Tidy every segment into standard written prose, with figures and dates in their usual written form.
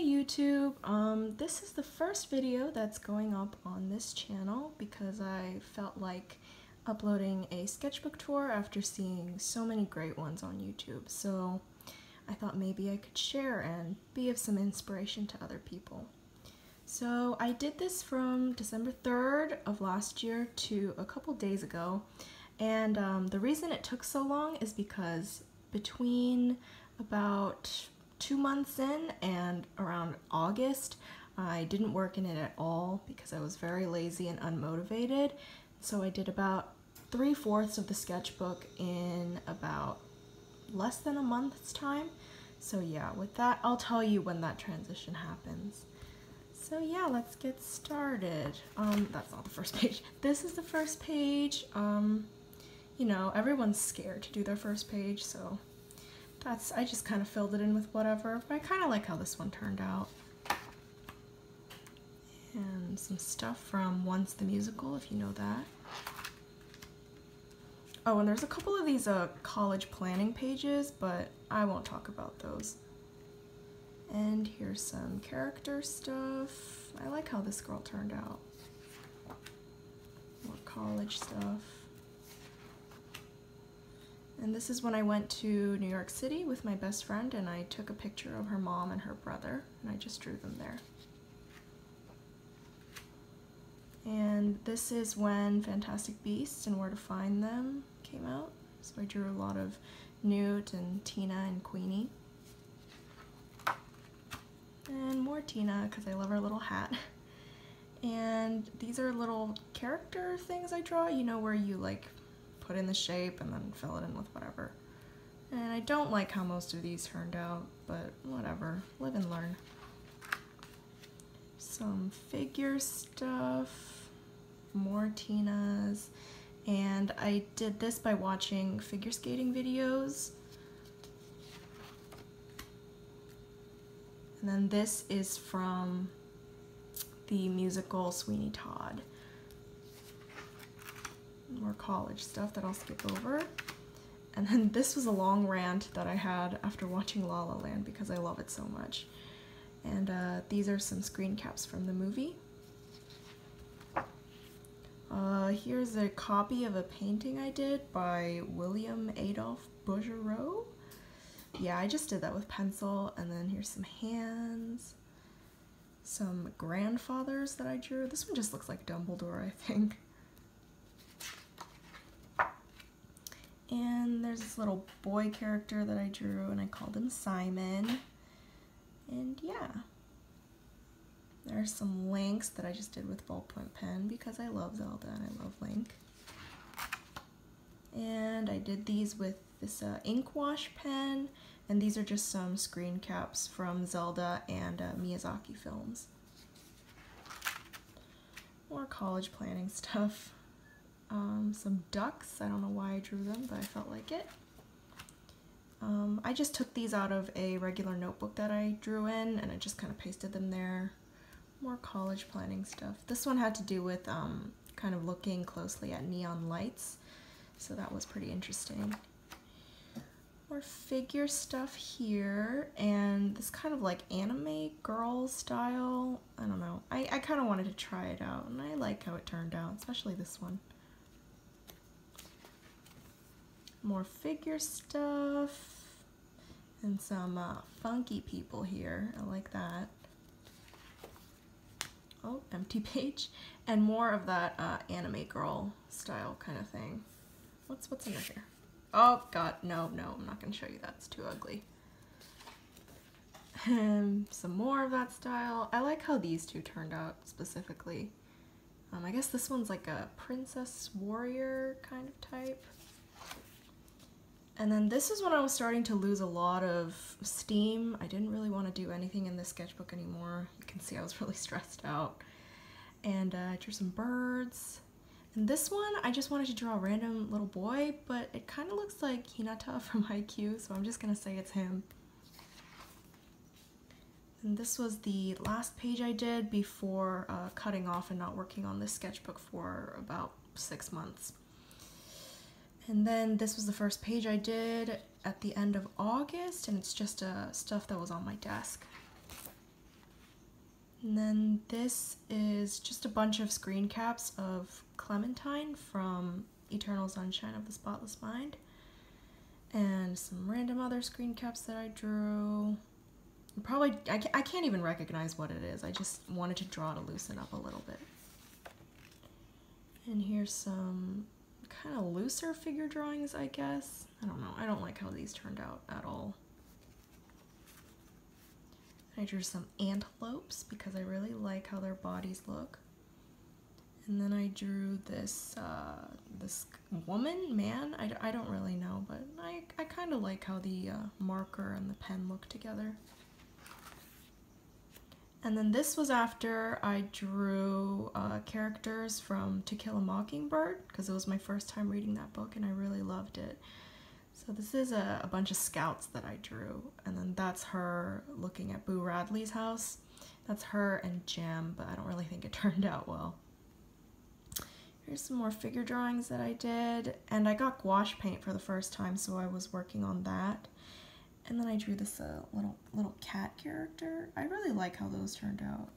YouTube. This is the first video that's going up on this channel because I felt like uploading a sketchbook tour after seeing so many great ones on YouTube. So I thought maybe I could share and be of some inspiration to other people. So I did this from December 3rd of last year to a couple days ago, and the reason it took so long is because between about 2 months in and around August, I didn't work in it at all because I was very lazy and unmotivated. So I did about 3/4 of the sketchbook in about less than a month's time. So yeah, with that, I'll tell you when that transition happens. So yeah, let's get started. That's not the first page. This is the first page. You know, everyone's scared to do their first page, so I just kind of filled it in with whatever, but I kind of like how this one turned out. And some stuff from Once the Musical, if you know that. Oh, and there's a couple of these college planning pages, but I won't talk about those. And here's some character stuff. I like how this girl turned out. More college stuff. And this is when I went to New York City with my best friend, and I took a picture of her mom and her brother, and I just drew them there. And this is when Fantastic Beasts and Where to Find Them came out. So I drew a lot of Newt and Tina and Queenie. And more Tina, because I love her little hat. And these are little character things I draw, you know, where you like put in the shape and then fill it in with whatever. And I don't like how most of these turned out, but whatever, live and learn. Some figure stuff, more Tinas, and I did this by watching figure skating videos. And then this is from the musical Sweeney Todd. More college stuff that I'll skip over. And then this was a long rant that I had after watching La La Land because I love it so much. And these are some screen caps from the movie. Here's a copy of a painting I did by William Adolphe Bouguereau. Yeah, I just did that with pencil. And then here's some hands. Some grandfathers that I drew. This one just looks like Dumbledore, I think. And there's this little boy character that I drew, and I called him Simon. And yeah. There's some Links that I just did with ballpoint pen because I love Zelda and I love Link. And I did these with this ink wash pen, and these are just some screen caps from Zelda and Miyazaki films. More college planning stuff. Some ducks. I don't know why I drew them, but I felt like it. I just took these out of a regular notebook that I drew in, and I just kind of pasted them there. More college planning stuff. This one had to do with kind of looking closely at neon lights, so that was pretty interesting. More figure stuff here, and this kind of like anime girl style. I don't know. I kind of wanted to try it out, and I like how it turned out, especially this one. More figure stuff, and some funky people here. I like that. Oh, empty page. And more of that anime girl style kind of thing. What's under here? Oh god, no, I'm not gonna show you that, it's too ugly. Some more of that style. I like how these two turned out specifically. I guess this one's like a princess warrior kind of type. And then this is when I was starting to lose a lot of steam. I didn't really want to do anything in this sketchbook anymore. You can see I was really stressed out. And I drew some birds. And this one, I just wanted to draw a random little boy, but it kind of looks like Hinata from Haikyuu, so I'm just going to say it's him. And this was the last page I did before cutting off and not working on this sketchbook for about 6 months. And then this was the first page I did at the end of August, and it's just stuff that was on my desk. And then this is just a bunch of screen caps of Clementine from Eternal Sunshine of the Spotless Mind. And some random other screen caps that I drew. Probably, I can't even recognize what it is. I just wanted to draw to loosen up a little bit. And here's some kind of looser figure drawings, I guess. I don't know. I don't like how these turned out at all. I drew some antelopes because I really like how their bodies look. And then I drew this this man. I don't really know, but I kind of like how the marker and the pen look together. And then this was after I drew characters from To Kill a Mockingbird, because it was my first time reading that book and I really loved it. So this is a bunch of scouts that I drew, and then that's her looking at Boo Radley's house. That's her and Jam, but I don't really think it turned out well. Here's some more figure drawings that I did, and I got gouache paint for the first time, so I was working on that. And then I drew this little cat character. I really like how those turned out.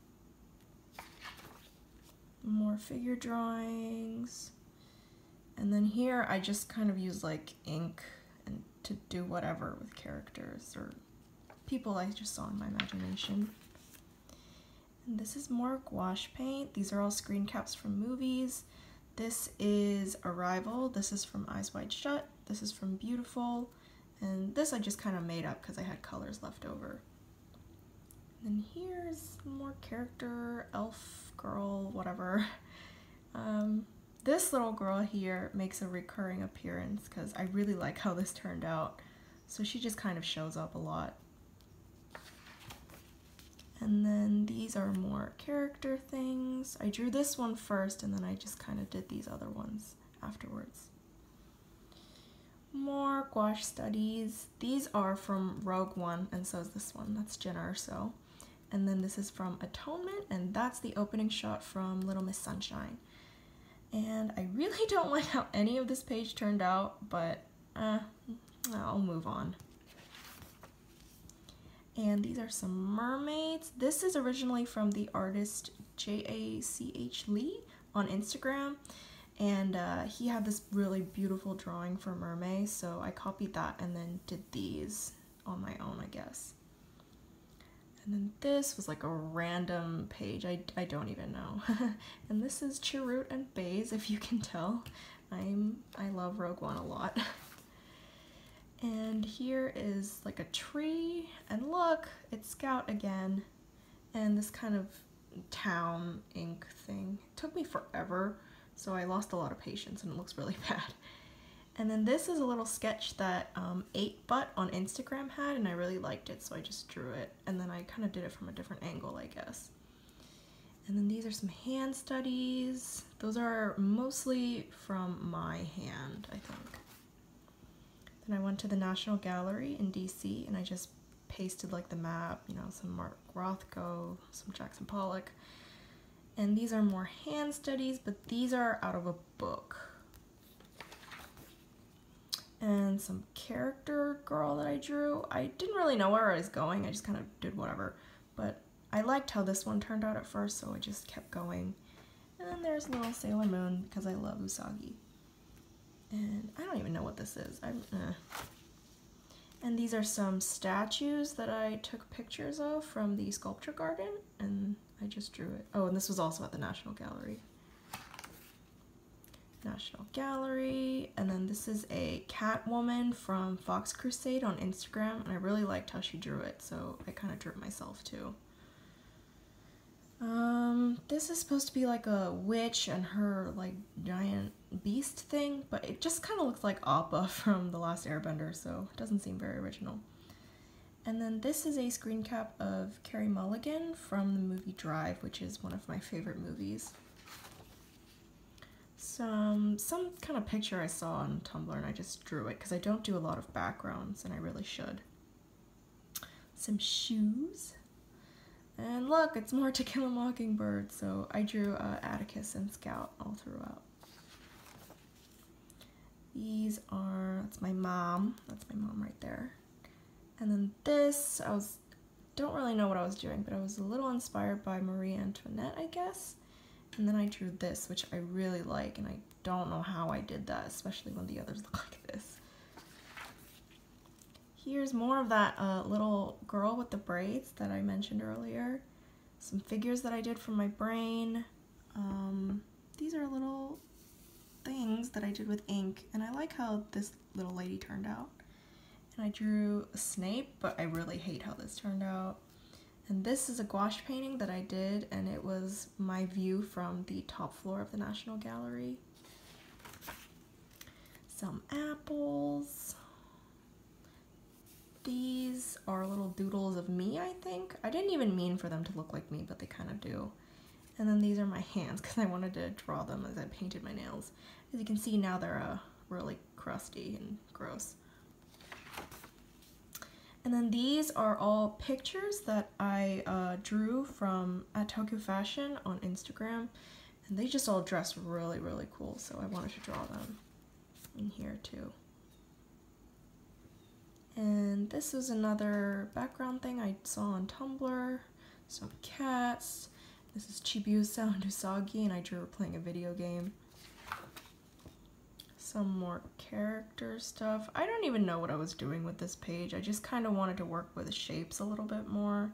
More figure drawings. And then here I just kind of use like ink and to do whatever with characters or people I just saw in my imagination. And this is more gouache paint. These are all screen caps from movies. This is Arrival. This is from Eyes Wide Shut. This is from Beautiful. And this I just kind of made up because I had colors left over. And here's more character, elf, girl, whatever. This little girl here makes a recurring appearance because I really like how this turned out. So she just kind of shows up a lot. And then these are more character things. I drew this one first and then I just kind of did these other ones afterwards. More gouache studies. These are from Rogue One, and so is this one. That's Jenna Urso. And then this is from Atonement, and that's the opening shot from Little Miss Sunshine. And I really don't like how any of this page turned out, but I'll move on. And these are some mermaids. This is originally from the artist J.A.C.H. Lee on Instagram. And he had this really beautiful drawing for mermaids, so I copied that and then did these on my own, I guess. And then this was like a random page, I don't even know. And this is Chirrut and Baze, if you can tell. I love Rogue One a lot. And here is like a tree, and look, it's Scout again. And this kind of town ink thing. It took me forever. So I lost a lot of patience and it looks really bad. And then this is a little sketch that 8Butt on Instagram had, and I really liked it, so I just drew it. And then I kind of did it from a different angle, I guess. And then these are some hand studies. Those are mostly from my hand, I think. Then I went to the National Gallery in DC and I just pasted like the map, you know, some Mark Rothko, some Jackson Pollock. And these are more hand studies, but these are out of a book. And some character girl that I drew. I didn't really know where I was going, I just kind of did whatever. But I liked how this one turned out at first, so I just kept going. And then there's little Sailor Moon, because I love Usagi. And I don't even know what this is. And these are some statues that I took pictures of from the sculpture garden, and I just drew it. Oh, and this was also at the National Gallery. National Gallery, and then this is a cat woman from Fox Crusade on Instagram, and I really liked how she drew it, so I kind of drew it myself too. This is supposed to be like a witch and her like giant beast thing, but it just kind of looks like Appa from The Last Airbender, so it doesn't seem very original. And then this is a screen cap of Carey Mulligan from the movie Drive, which is one of my favorite movies. Some kind of picture I saw on Tumblr and I just drew it because I don't do a lot of backgrounds and I really should. Some shoes. And look, it's more To Kill a Mockingbird, so I drew Atticus and Scout all throughout. These are, that's my mom right there. And then this, I was don't really know what I was doing, but I was a little inspired by Marie Antoinette, I guess. And then I drew this, which I really like, and I don't know how I did that, especially when the others look like this. Here's more of that little girl with the braids that I mentioned earlier. Some figures that I did from my brain. These are little things that I did with ink, and I like how this little lady turned out. And I drew a Snape, but I really hate how this turned out. And this is a gouache painting that I did, and it was my view from the top floor of the National Gallery. Some apples. These are little doodles of me, I think. I didn't even mean for them to look like me, but they kind of do. And then these are my hands, because I wanted to draw them as I painted my nails. As you can see now, they're really crusty and gross. And then these are all pictures that I drew from at Tokyo Fashion on Instagram, and they just all dress really, really cool, so I wanted to draw them in here too. And this is another background thing I saw on Tumblr, some cats. This is Chibiusa and Usagi, and I drew her playing a video game. Some more character stuff. I don't even know what I was doing with this page. I just kind of wanted to work with the shapes a little bit more,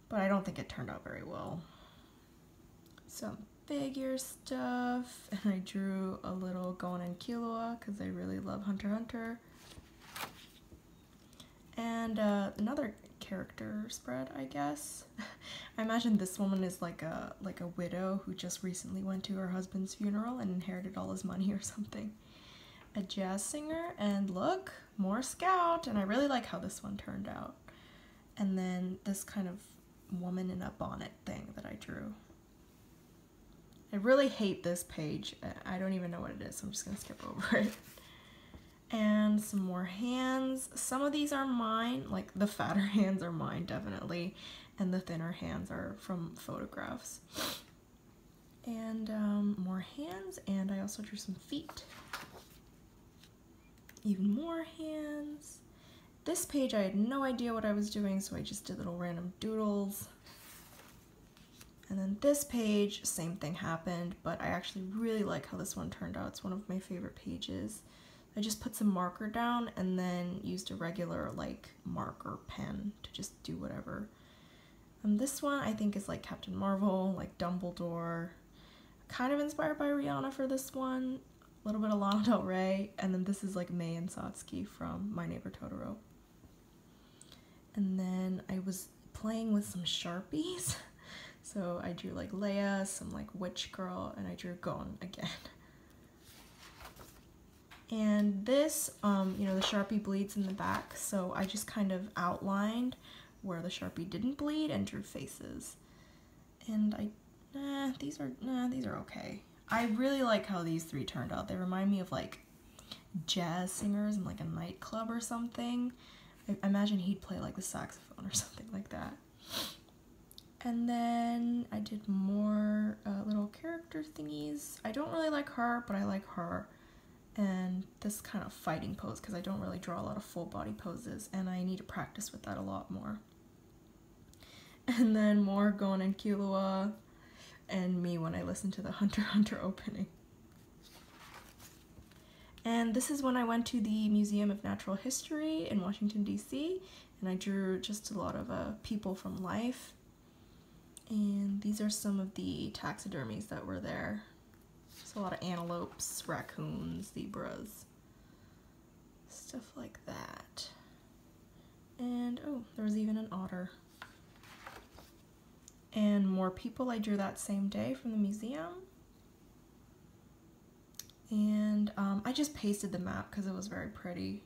but I don't think it turned out very well. Some figure stuff, and I drew a little Gon and Killua because I really love Hunter x Hunter. And another character spread, I guess. I imagine this woman is like a widow who just recently went to her husband's funeral and inherited all his money or something. A jazz singer, and look, more Scout, and I really like how this one turned out. And then this kind of woman in a bonnet thing that I drew. I really hate this page. I don't even know what it is, so I'm just gonna skip over it. And some more hands. Some of these are mine, like the fatter hands are mine, definitely, and the thinner hands are from photographs. And more hands, and I also drew some feet. Even more hands. This page I had no idea what I was doing, so I just did little random doodles. And then this page, same thing happened, but I actually really like how this one turned out. It's one of my favorite pages. I just put some marker down and then used a regular like marker pen to just do whatever. This one I think is like Captain Marvel, like Dumbledore. Kind of inspired by Rihanna for this one. A little bit of Lana Del Rey. And then this is like Mei and Satsuki from My Neighbor Totoro. And then I was playing with some Sharpies. So I drew like Leia, some like witch girl, and I drew Gon again. And this, you know, the Sharpie bleeds in the back, so I just kind of outlined where the Sharpie didn't bleed and drew faces. And these are okay. I really like how these three turned out. They remind me of like jazz singers in like a nightclub or something. I imagine he'd play like the saxophone or something like that. And then I did more little character thingies. I don't really like her, but I like her. And this kind of fighting pose, because I don't really draw a lot of full body poses, and I need to practice with that a lot more. And then more Gon and Killua, and me when I listen to the Hunter x Hunter opening. And this is when I went to the Museum of Natural History in Washington, D.C., and I drew just a lot of people from life. And these are some of the taxidermies that were there. So a lot of antelopes, raccoons, zebras, stuff like that. And oh, there was even an otter. And more people I drew that same day from the museum. And I just pasted the map because it was very pretty.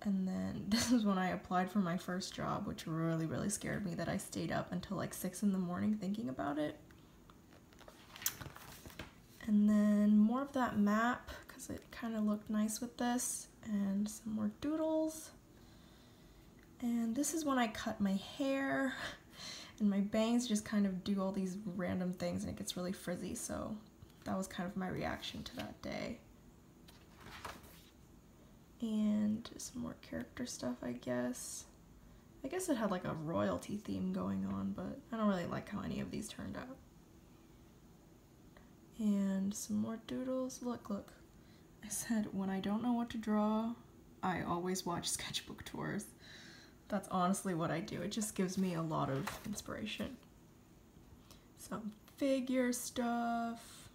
And then this is when I applied for my first job, which really, really scared me that I stayed up until like 6 in the morning thinking about it. And then more of that map, because it kind of looked nice with this, and some more doodles. And this is when I cut my hair, and my bangs just kind of do all these random things, and it gets really frizzy, so that was kind of my reaction to that day. And some more character stuff, I guess. I guess it had like a royalty theme going on, but I don't really like how any of these turned out. And some more doodles. Look, look. I said when I don't know what to draw, I always watch sketchbook tours. That's honestly what I do. It just gives me a lot of inspiration. Some figure stuff,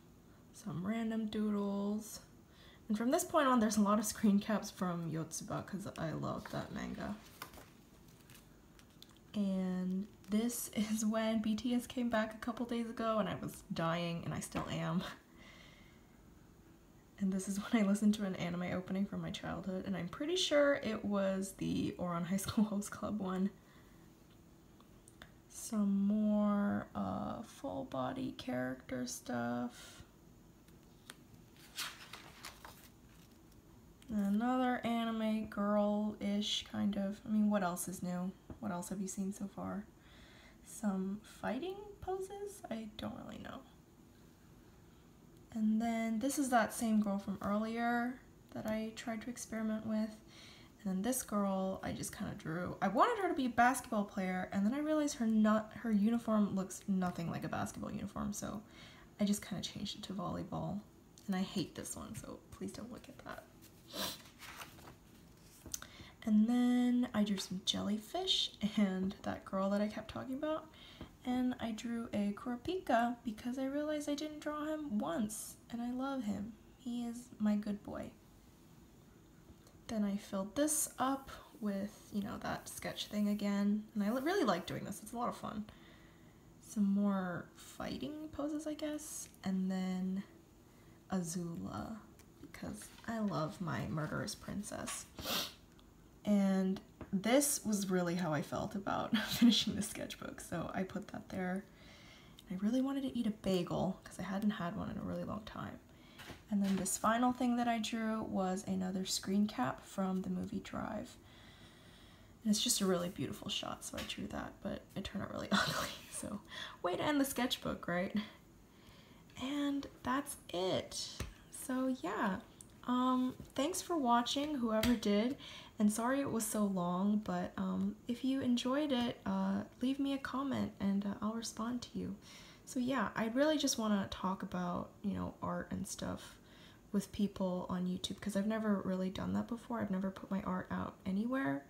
some random doodles. And from this point on, there's a lot of screen caps from Yotsuba because I love that manga. And this is when BTS came back a couple days ago and I was dying, and I still am. And this is when I listened to an anime opening from my childhood, and I'm pretty sure it was the Ouran High School Host Club one. Some more full body character stuff. Another anime girl-ish kind of. I mean, what else is new? What else have you seen so far? Some fighting poses? I don't really know. And then this is that same girl from earlier that I tried to experiment with. And then this girl I just kind of drew. I wanted her to be a basketball player, and then I realized her uniform looks nothing like a basketball uniform, so I just kind of changed it to volleyball. And I hate this one, so please don't look at that. And then I drew some jellyfish and that girl that I kept talking about. And I drew a Kurapika because I realized I didn't draw him once, and I love him. He is my good boy. Then I filled this up with, you know, that sketch thing again. And I really like doing this. It's a lot of fun. Some more fighting poses, I guess. And then Azula, because I love my murderous princess. And this was really how I felt about finishing the sketchbook, so I put that there. I really wanted to eat a bagel because I hadn't had one in a really long time. And then this final thing that I drew was another screen cap from the movie Drive. And it's just a really beautiful shot, so I drew that, but it turned out really ugly. So way to end the sketchbook, right? And that's it. So yeah, thanks for watching, whoever did. And sorry it was so long, but if you enjoyed it, leave me a comment and I'll respond to you. So yeah, I really just want to talk about, you know, art and stuff with people on YouTube because I've never really done that before. I've never put my art out anywhere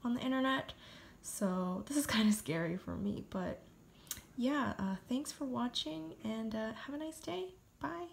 on the internet. So this is kind of scary for me, but yeah, thanks for watching and have a nice day. Bye.